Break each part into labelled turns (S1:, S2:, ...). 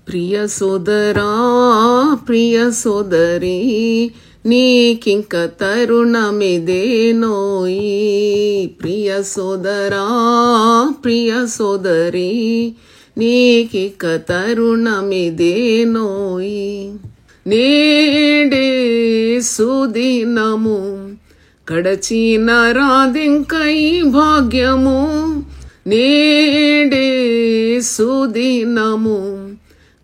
S1: ప్రియ సోదరా ప్రియ సోదరి నీకింక తరుణమిదేనోయి. ప్రియ సోదరా ప్రియ సోదరి నీకింక తరుణమిదేనోయి. నేడే సుదినము గడచిన రాదింకై భాగ్యము. నేడే సుదినము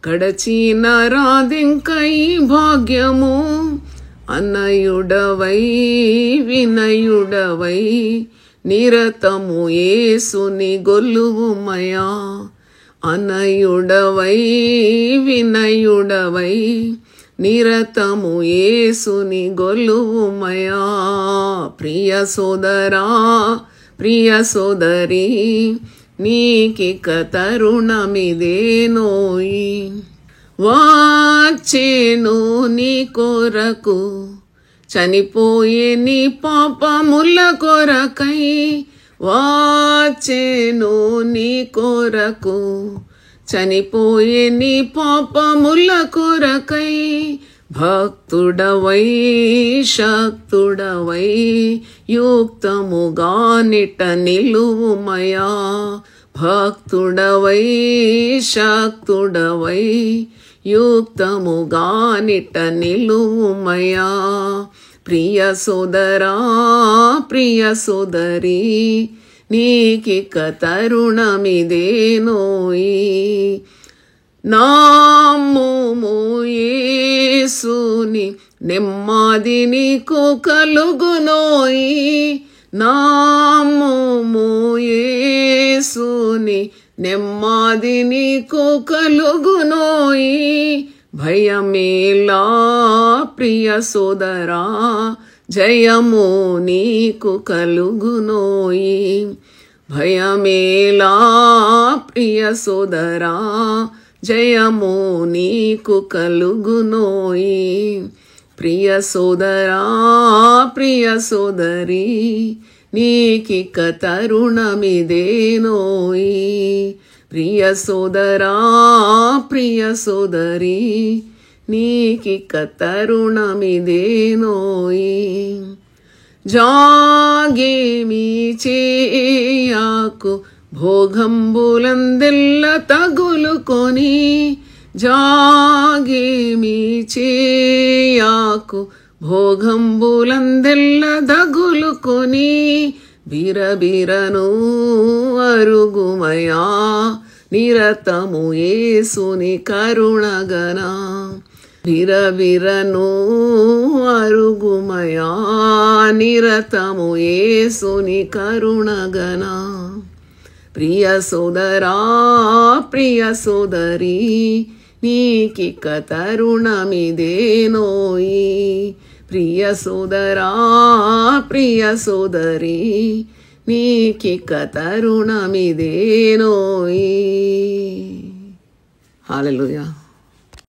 S1: గడచిన రాదింకై భాగ్యము. అన్నయుడవై వినయుడవై నిరతము యేసుని గొల్లువుమయా. అన్నయుడవై వినయుడవై నిరతము యేసుని గొల్లువుమయా. ప్రియ సోదరా ప్రియ సోదరి నీకిక తరుణమిదేనోయి. వచ్చేను నీ కొరకు చనిపోయే నీ పాపముల కొరకై. వచ్చేను నీ కొరకు చనిపోయే నీ పాపముల కొరకై. భక్తుడవై శక్తుడవై యుక్తముగా నిట నిలువుమయా. భక్తుడవై శక్తుడవై యుక్తముగా నిట నిలువుమయా. ప్రియ సోదరా ప్రియ సోదరి నీకిక తరుణమిదేనోయి. నామ్ముము యేసుని నెమ్మది నీకు కలుగునోయి. నామ్ముము యేసుని నెమ్మది నీకు కలుగునోయి. భయమేలా ప్రియ సోదరా జయము నీకు కలుగునోయి. భయమేలా ప్రియ సోదరా జయము నీకు కలుగునోయి. ప్రియ సోదరా ప్రియ సోదరి నీకిక తరుణమిదేనోయి. ప్రియ సోదరా ప్రియ సోదరి నీకిక తరుణమిదేనోయి. జాగేమి చేయకు భోగంబులందెల్ల తగులుకొని. జాగేమి చేయకు భోగంబులందెల్ల తగులుకొని. బిరబిరను అరుగుమయా నిరతము యేసుని కరుణగనా. బిరబిరను అరుగుమయా నిరతము యేసుని కరుణగనా. ప్రియ సోదరా ప్రియ సోదరి నీకిక తరుణమిదేనోయి. ప్రియ సోదరా ప్రియ సోదరి నీకిక తరుణమిదేనోయి. హల్లెలూయా.